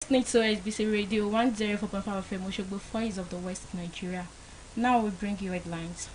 Next to OSBC Radio 104.5 FM Oshogbo, Voice of the West, Nigeria. Now we bring you headlines.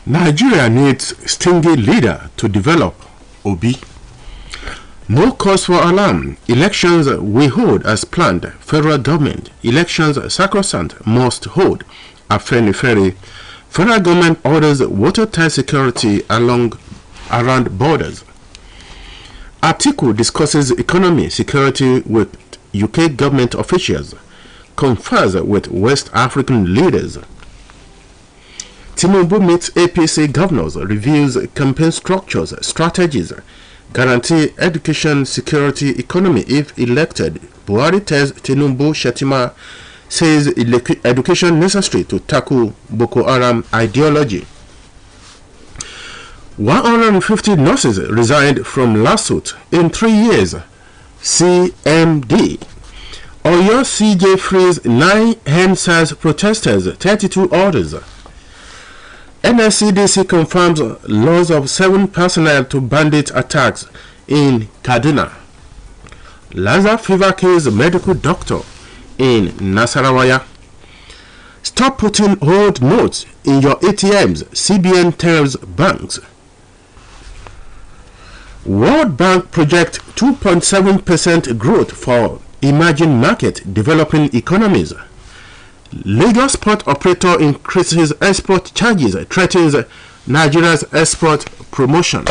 Nigeria needs stingy leader to develop. Obi. No cause for alarm. Elections we hold as planned. Federal government. Elections sacrosanct must hold. Afenifere. Federal government orders watertight security around borders. Article discusses economy security with UK government officials. Confers with West African leaders. Tinubu meets APC governors, reviews campaign structures, strategies, guarantee education, security, economy if elected. Buhari tells Tinubu Shetima says education necessary to tackle Boko Haram ideology. 150 nurses resigned from lawsuit in 3 years. CMD. Oyo CJ frees 9 HENSAS protesters, 32 orders. NSCDC confirms loss of 7 personnel to bandit attacks in Kaduna. Lassa fever kills medical doctor in Nasarawa. Stop putting old notes in your ATMs, CBN tells banks. World Bank projects 2.7% growth for emerging market developing economies. Lagos port operator increases export charges, threatens Nigeria's export promotion.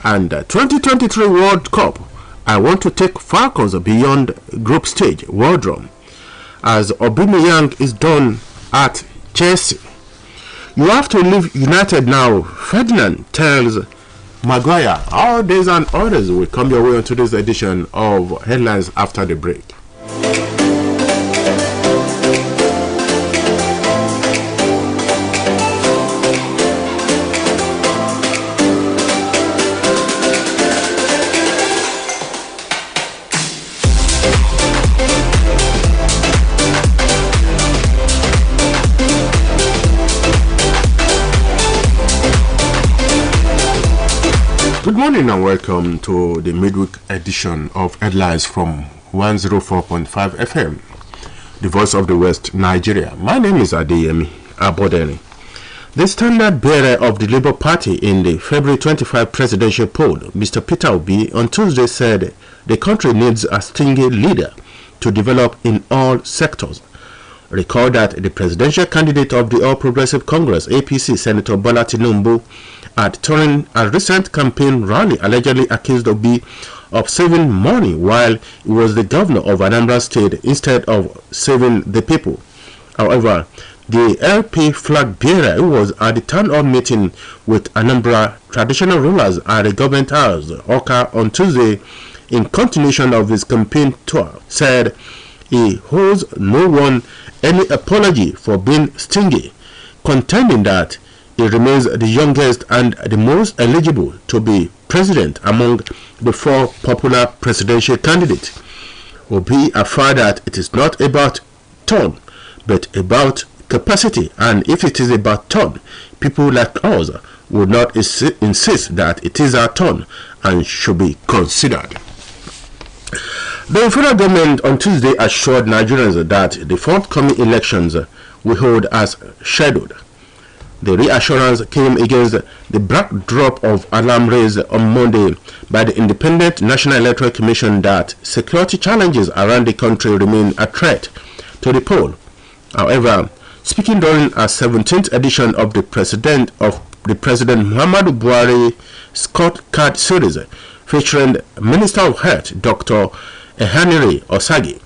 And 2023 World Cup, I want to take Falcons beyond group stage, Wardroom, as Aubameyang is done at Chelsea. You have to leave United now, Ferdinand tells Maguire. All these and others will come your way on today's edition of Headlines After the Break. Good morning and welcome to the midweek edition of Headlines from 104.5 FM, the voice of the West, Nigeria. My name is Adeyemi Abodeni. The standard bearer of the Labour Party in the February 25 presidential poll, Mr. Peter Obi, on Tuesday said the country needs a stingy leader to develop in all sectors. Recall that the presidential candidate of the All Progressive Congress, APC, Senator Bola Tinubu, during a recent campaign rally allegedly accused Obi of saving money while he was the governor of Anambra State instead of saving the people. However, the LP flag bearer who was at the town hall meeting with Anambra traditional rulers at the government house, Oka, on Tuesday, in continuation of his campaign tour, said he owes no one any apology for being stingy, contending that he remains the youngest and the most eligible to be president among the 4 popular presidential candidates. Obi affirmed that it is not about turn, but about capacity, and if it is about turn, people like us would not insist that it is our turn and should be considered. The federal government on Tuesday assured Nigerians that the forthcoming elections will hold as scheduled. The reassurance came against the backdrop of alarm raised on Monday by the Independent National Electoral Commission that security challenges around the country remain a threat to the poll. However, speaking during a 17th edition of the President Muhammadu Buhari Scott Card series featuring Minister of Health Dr. Janary Osagi,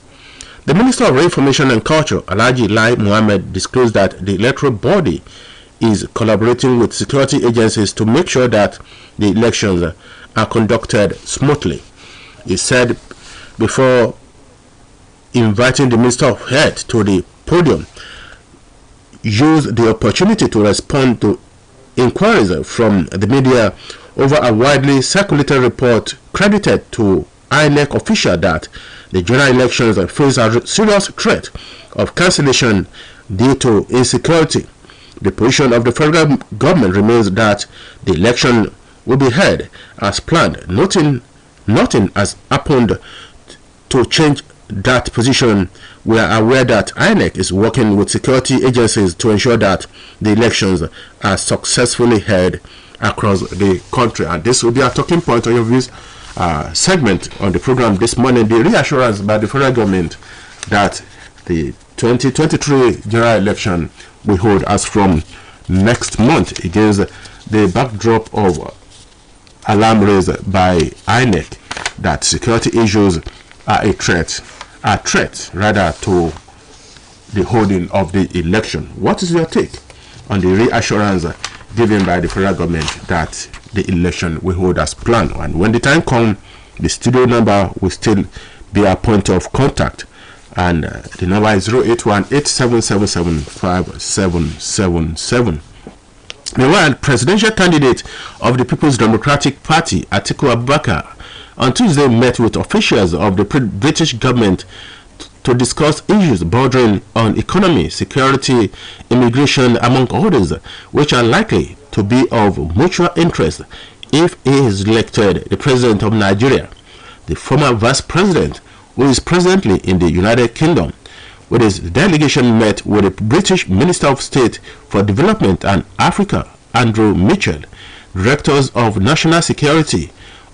the Minister of Information and Culture Alhaji Lai Mohammed disclosed that the electoral body is collaborating with security agencies to make sure that the elections are conducted smoothly. He said before inviting the Minister of Health to the podium, used the opportunity to respond to inquiries from the media over a widely circulated report credited to INEC official that the general elections face a serious threat of cancellation due to insecurity. The position of the federal government remains that the election will be held as planned. Nothing has happened to change that position. We are aware that INEC is working with security agencies to ensure that the elections are successfully held across the country. And this will be a talking point on your views segment on the program this morning. The reassurance by the federal government that the 2023 general election will hold as from next month against the backdrop of alarm raised by INEC that security issues are a threat rather to the holding of the election. What is your take on the reassurance given by the federal government that the election will hold as planned? And when the time comes, the studio number will still be a point of contact, and the number is 081-8777-5777. Meanwhile, presidential candidate of the People's Democratic Party, Atiku Abubakar, on Tuesday met with officials of the British government to discuss issues bordering on economy, security, immigration, among others, which are likely to be of mutual interest if he is elected the president of Nigeria. The former vice president, who is presently in the United Kingdom, with his delegation met with the British Minister of State for Development and Africa, Andrew Mitchell, directors of National Security,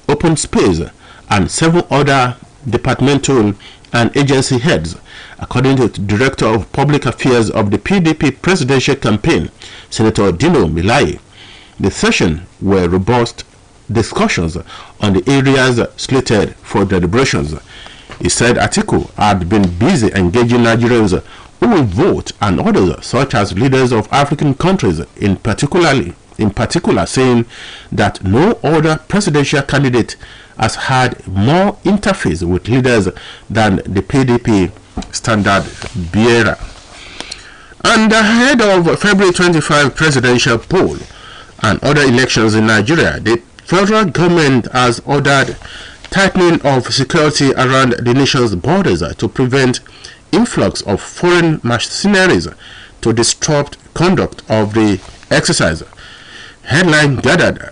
Open Space, and several other departmental and agency heads, according to the Director of Public Affairs of the PDP presidential campaign, Senator Dino Melaye. The session were robust discussions on the areas slated for deliberations. He said Atiku had been busy engaging Nigerians who will vote and others, such as leaders of African countries, in particular, saying that no other presidential candidate has had more interface with leaders than the PDP standard bearer. And ahead of February 25 presidential poll and other elections in Nigeria, the federal government has ordered tightening of security around the nation's borders to prevent influx of foreign mercenaries to disrupt conduct of the exercise. Headline gathered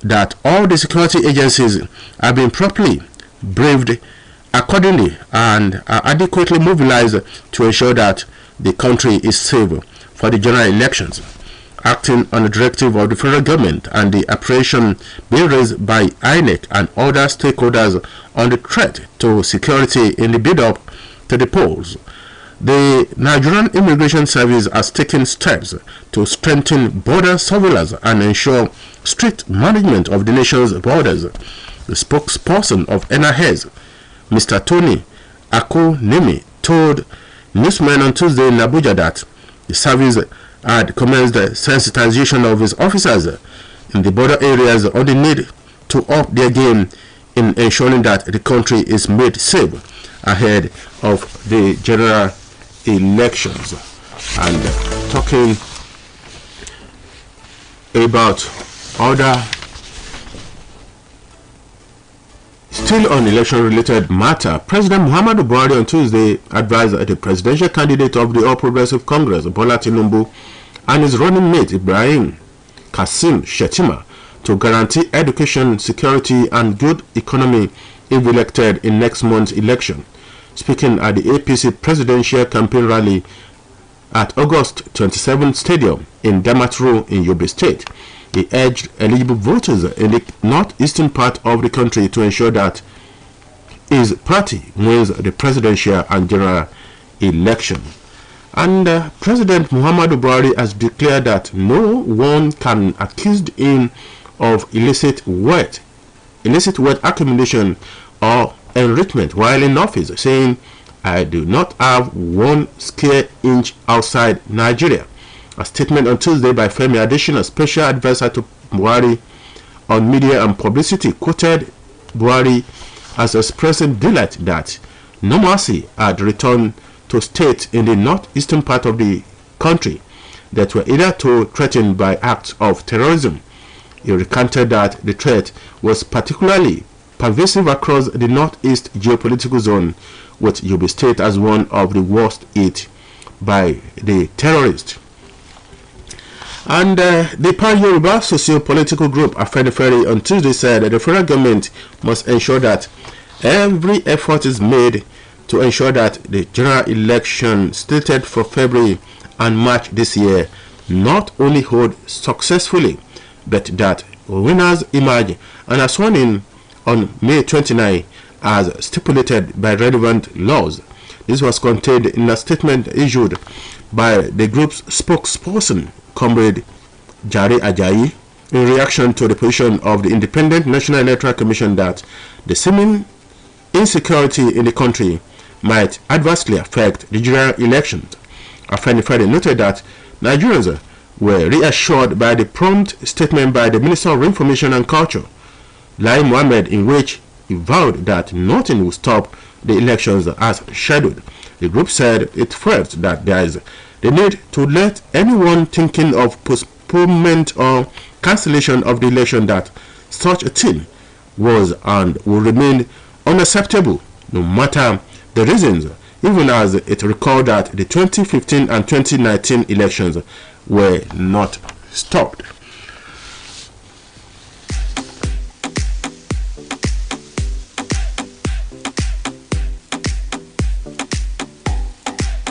that all the security agencies have been properly briefed accordingly and are adequately mobilized to ensure that the country is safe for the general elections. Acting on the directive of the federal government and the apprehension being raised by INEC and other stakeholders on the threat to security in the build-up to the polls, the Nigerian Immigration Service has taken steps to strengthen border surveillance and ensure strict management of the nation's borders. The spokesperson of NIS, Mr. Tony Akonemi, told newsmen on Tuesday in Abuja that the service had commenced the sensitization of its officers in the border areas on the need to up their game in ensuring that the country is made safe ahead of the general elections. And talking about other still on election related matter, President Muhammadu Buhari on Tuesday advised the presidential candidate of the All Progressive Congress, Bola Tinubu, and his running mate Ibrahim Kassim Shettima to guarantee education, security and good economy if elected in next month's election. Speaking at the APC presidential campaign rally at August 27 Stadium in Damaturu in Yobe State, he urged eligible voters in the northeastern part of the country to ensure that his party wins the presidential and general election. And President Muhammadu Buhari has declared that no one can accuse him of illicit wealth accumulation or enrichment while in office, saying, "I do not have one square inch outside Nigeria." A statement on Tuesday by Femi Adesina, special advisor to Buhari on media and publicity, quoted Buhari as expressing delight that normalcy had returned to states in the northeastern part of the country that were hitherto threatened by acts of terrorism. He recanted that the threat was particularly pervasive across the northeast geopolitical zone, with Yobe State as one of the worst hit by the terrorists. And the Pan-Yoruba socio-political group Afenifere on Tuesday said that the federal government must ensure that every effort is made to ensure that the general election slated for February and March this year not only hold successfully, but that winners emerge and are sworn in on May 29 as stipulated by relevant laws. This was contained in a statement issued by the group's spokesperson, Comrade Jare Ajayi, in reaction to the position of the Independent National Electoral Commission that the seeming insecurity in the country might adversely affect the general elections. Afenifere noted that Nigerians were reassured by the prompt statement by the Minister of Information and Culture, Lai Mohammed, in which he vowed that nothing will stop the elections as scheduled. The group said it felt that there is the need to let anyone thinking of postponement or cancellation of the election that such a thing was and will remain unacceptable no matter the reasons, even as it recalled that the 2015 and 2019 elections were not stopped.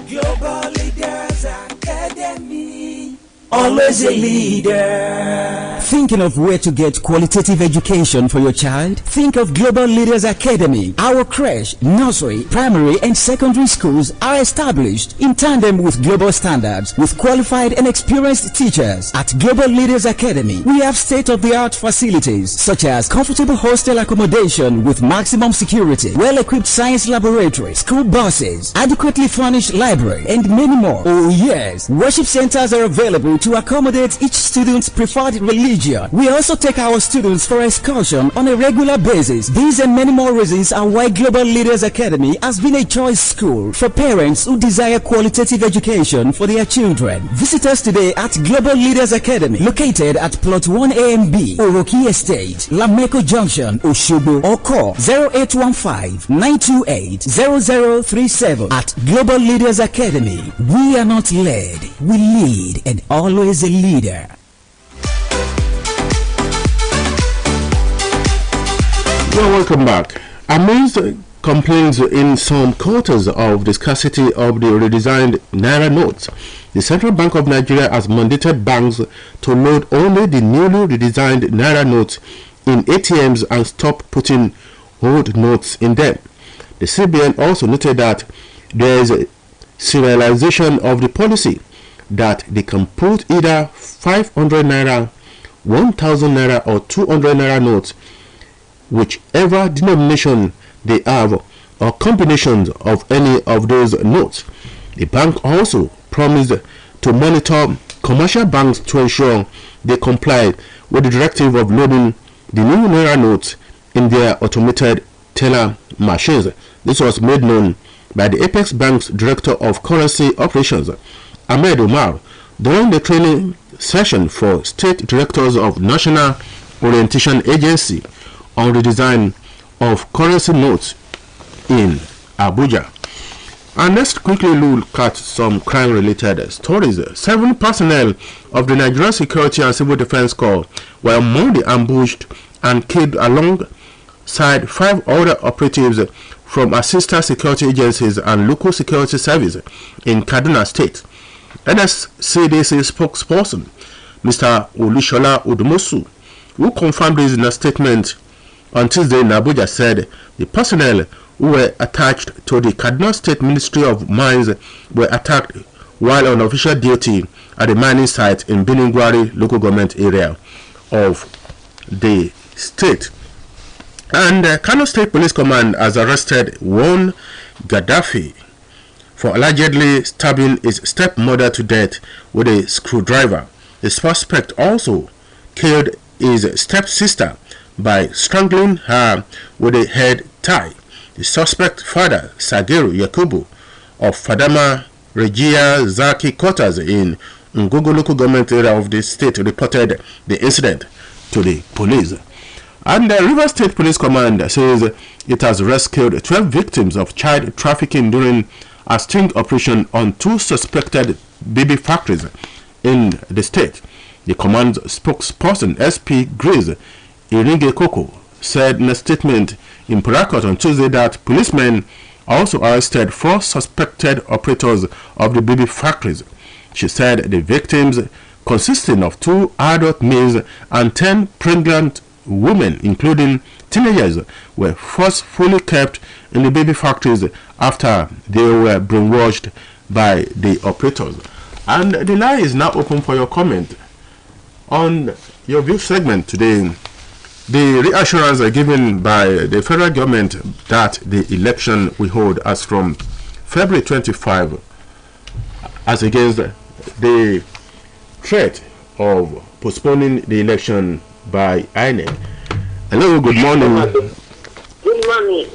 Global Leaders Academy, always a leader. Thinking of where to get qualitative education for your child? Think of Global Leaders Academy. Our creche, nursery, primary and secondary schools are established in tandem with global standards with qualified and experienced teachers. At Global Leaders Academy, we have state-of-the-art facilities such as comfortable hostel accommodation with maximum security, well-equipped science laboratory, school buses, adequately furnished library, and many more. Oh yes, worship centers are available to accommodate each student's preferred religion. We also take our students for excursion on a regular basis. These and many more reasons are why Global Leaders Academy has been a choice school for parents who desire qualitative education for their children. Visit us today at Global Leaders Academy, located at Plot 1A and B, Oroki Estate, Lameko Junction, Oshobo, or call 0815-928-0037. At Global Leaders Academy, we are not led, we lead, and always a leader. Well, welcome back. Amidst complaints in some quarters of the scarcity of the redesigned Naira notes, the Central Bank of Nigeria has mandated banks to load only the newly redesigned Naira notes in ATMs and stop putting old notes in them. The CBN also noted that there is a serialization of the policy that they can put either 500 Naira, 1000 Naira or 200 Naira notes, whichever denomination they have, or combinations of any of those notes. The bank also promised to monitor commercial banks to ensure they comply with the directive of loading the new Naira notes in their automated teller machines. This was made known by the Apex Bank's Director of Currency Operations, Ahmed Omar, during the training session for State Directors of National Orientation Agency on the design of currency notes in Abuja. And let's quickly look at some crime-related stories. 7 personnel of the Nigerian Security and Civil Defense Corps were among the ambushed and killed alongside 5 other operatives from assistant security agencies and local security services in Kaduna State. NSCDC spokesperson Mr. Olushola Odumosu, who confirmed this in a statement on Tuesday in Abuja, said the personnel who were attached to the Kaduna State Ministry of Mines were attacked while on official duty at the mining site in Biningwari local government area of the state. And Kano State Police Command has arrested one Gaddafi for allegedly stabbing his stepmother to death with a screwdriver. The suspect also killed his stepsister by strangling her with a head tie. The suspect father, Sagiru Yakubu, of Fadama Regia Zaki quarters in Ngogo local government area of the state, reported the incident to the police. And the River State Police Command says it has rescued 12 victims of child trafficking during a sting operation on 2 suspected baby factories in the state. The command's spokesperson, SP Grace Iringe Koko, said in a statement in Port on Tuesday that policemen also arrested 4 suspected operators of the baby factories. She said the victims, consisting of 2 adult males and 10 pregnant women, including teenagers, were forcefully kept in the baby factories after they were brainwashed by the operators. And the line is now open for your comment on your view segment today. The reassurance given by the federal government that the election will hold as from February 25, as against the threat of postponing the election by INEC. Hello, good morning. Good morning.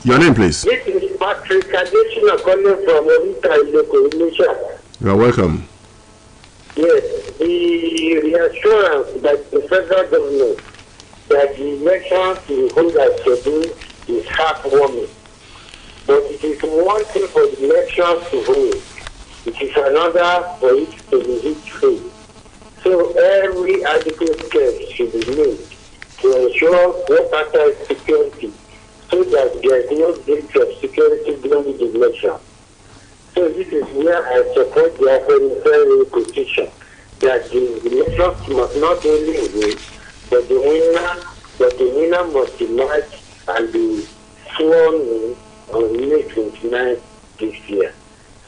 Your name, please. This is Patrick Additional calling from Orita Local. You are welcome. Yes, the reassurance that the federal government that the election to hold as scheduled is heartwarming. But it is one thing for the elections to hold. It is another for it to be hit-free. So every adequate step should be made to ensure water security so that there is no breach of security during the election. So this is where I support the affirmative position that the elections must not only win, but the winner must emerge and be sworn in on May 29th this year.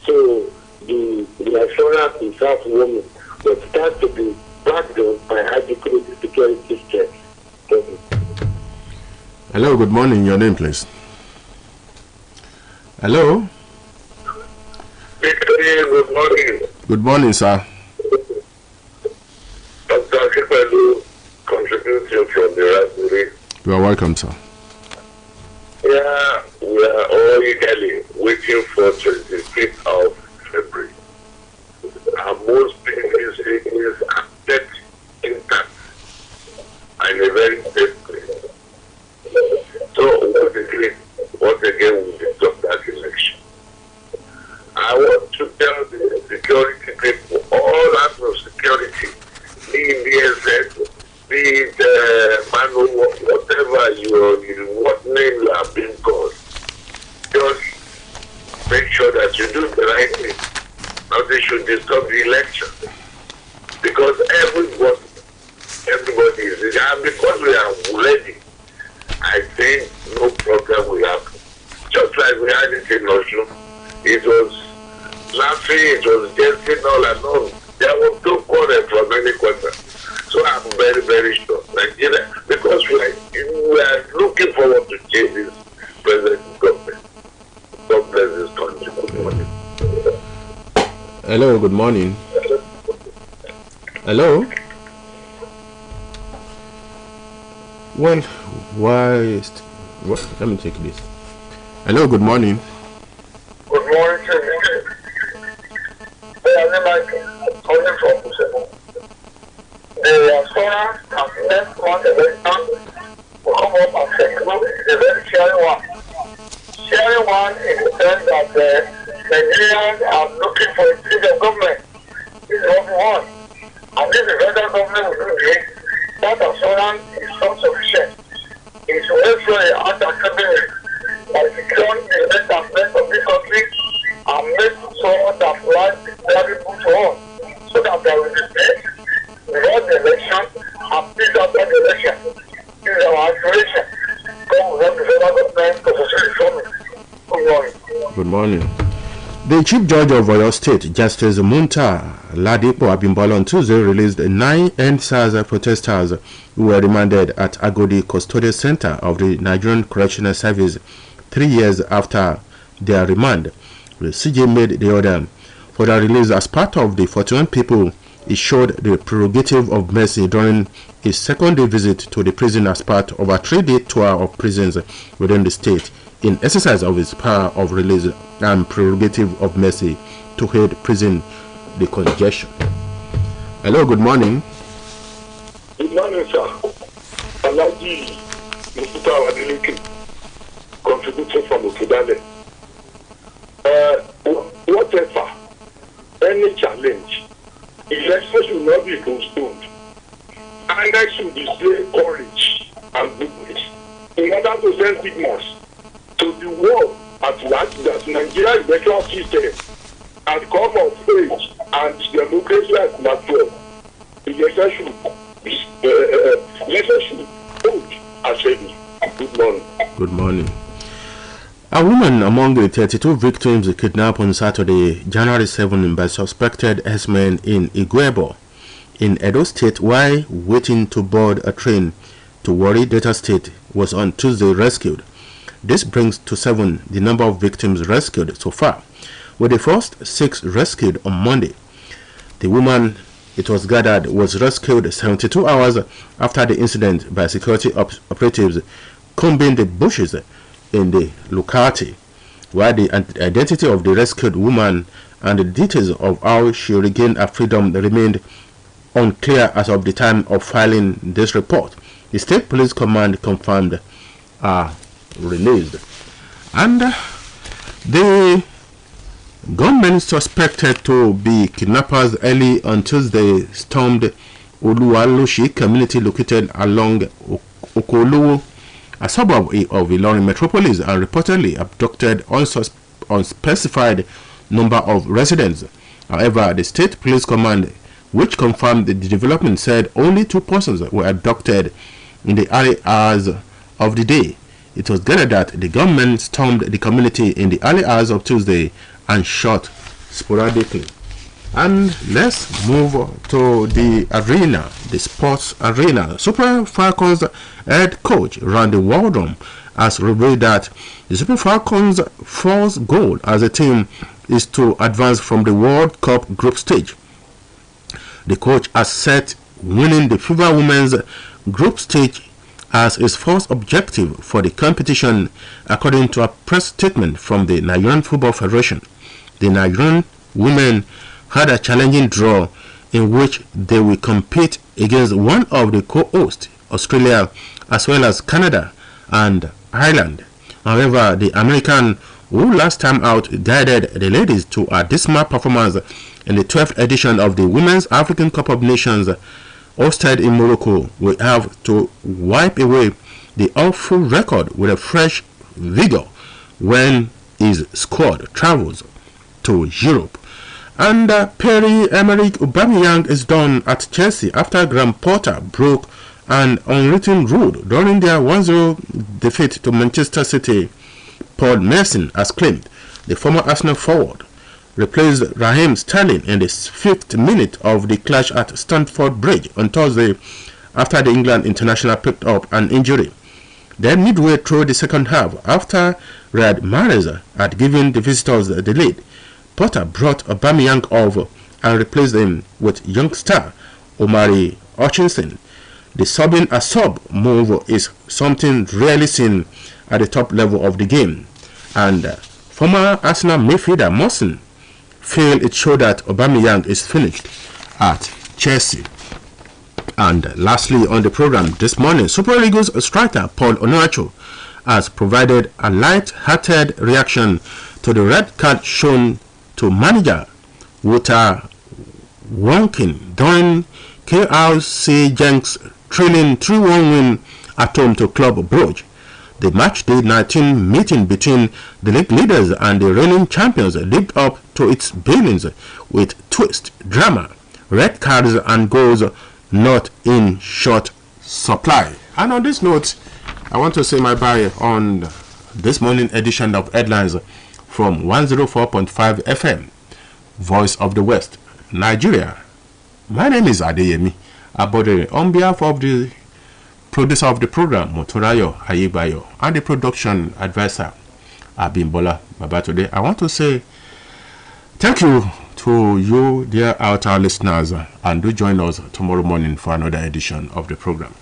So the assurance is heartwarming, but it has to be backed up by adequate security checks. Hello, good morning. Your name, please. Hello. Good morning. Good morning, sir. Dr. Akipalu contributing from the Raspberry. You are welcome, sir. Yeah, we are all eagerly waiting for 25th of February. And most people say is accept intact and a very safe place. So once again we discuss that election. I want to tell the security people, all acts of security, be it DSS, be it whatever what name you have been called, just make sure that you do the right thing. Nothing should disturb the election. Because everybody is, and because we are ready, I think no problem will happen. Just like we had it in Oslo, it was laughing, it was jesting all along. There was no quarrel from any quarter. So I'm very, very sure. Nigeria, because we are looking forward to change this present government. God bless this country. Good morning. Hello, good morning. Hello. Well, what? Let me take this. Hello, good morning. Good morning, sir. Calling from Busa. The solar and next month election will come up and second is a very sharing one. Sharing one in the sense that Nigerians are looking for a change of government. This is what we want. And this is federal government will do this. That assurance is not sufficient. It's also unacceptable by securing the best aspect of this country and make sure that life is very good to all, so that there will be peace before the election and peace after the election. This is our aspiration. God will help the federal government to fulfill its promise. Good morning. Good morning. The Chief Judge of Oyo State, Justice Munta Ladipo Abimbola, on Tuesday released 9 NSAS protesters who were remanded at Agodi Custodial Center of the Nigerian Correctional Service 3 years after their remand. The CJ made the order for the release as part of the 41 people it showed the prerogative of mercy during his second-day visit to the prison as part of a 3-day tour of prisons within the state in exercise of his power of release and prerogative of mercy to aid prison decongestion. Hello, good morning. Good morning, sir. Alaji Mr. Adeleke, contributing from Okudale. Whatever, any challenge, election should not be postponed. And I should display courage and goodness in order to send signals to the world at large that Nigeria's electoral system has come of age and democracy has matured. Election should hold as ready. Good morning. Good morning. A woman among the 32 victims kidnapped on Saturday, January 7, by suspected herdsmen in Igwebo, in Edo State, while waiting to board a train to Warri Delta State, was on Tuesday rescued. This brings to 7 the number of victims rescued so far, with the first 6 rescued on Monday. The woman, it was gathered, was rescued 72 hours after the incident by security operatives combing the bushes in the locality, while the identity of the rescued woman and the details of how she regained her freedom remained unclear as of the time of filing this report. The State Police Command confirmed released. And the gunmen suspected to be kidnappers early on Tuesday stormed Oluwaloshi community located along Okolowo, a suburb of Ilorin metropolis, and reportedly abducted unspecified number of residents. However, the State Police Command, which confirmed the development, said only 2 persons were abducted in the early hours of the day. It was gathered that the gunmen stormed the community in the early hours of Tuesday and shot sporadically. And let's move to the arena, the sports arena. Super Falcons head coach Randy Waldrum has revealed that the Super Falcons' first goal as a team is to advance from the World Cup group stage. The coach has set winning the FIFA Women's group stage as his first objective for the competition, according to a press statement from the Nigerian Football Federation. The Nigerian women had a challenging draw in which they will compete against one of the co-hosts, Australia, as well as Canada and Ireland. However, the American, who last time out guided the ladies to a dismal performance in the 12th edition of the Women's African Cup of Nations hosted in Morocco, will have to wipe away the awful record with a fresh vigor when his squad travels to Europe. And Pierre-Emerick Aubameyang is done at Chelsea after Graham Potter broke an unwritten rule during their 1-0 defeat to Manchester City. Paul Merson has claimed the former Arsenal forward replaced Raheem Sterling in the 5th minute of the clash at Stamford Bridge on Thursday after the England international picked up an injury. Then midway through the second half, after Riyad Mahrez had given the visitors the lead, Potter brought Aubameyang over and replaced him with youngster Omari Hutchinson. The subbing a sub move is something rarely seen at the top level of the game, and former Arsenal midfielder Merson feel it showed that Aubameyang is finished at Chelsea. And lastly on the program this morning, Super Eagles striker Paul Onuachu has provided a light-hearted reaction to the red card shown to manager Walter Wonkin during KRC Genks trailing 3-1 win at home to Club Brugge. The match day 19 meeting between the league leaders and the reigning champions lived up to its billings with twist, drama, red cards and goals not in short supply. And on this note, I want to say my bye on this morning edition of Headlines from 104.5 FM, Voice of the West, Nigeria. My name is Adeyemi Abodere. On behalf of the producer of the program, Motorayo Ayigbayo, and the production advisor, Abimbola Babatunde, I want to say Thank you to you, dear outer listeners, and do join us tomorrow morning for another edition of the program.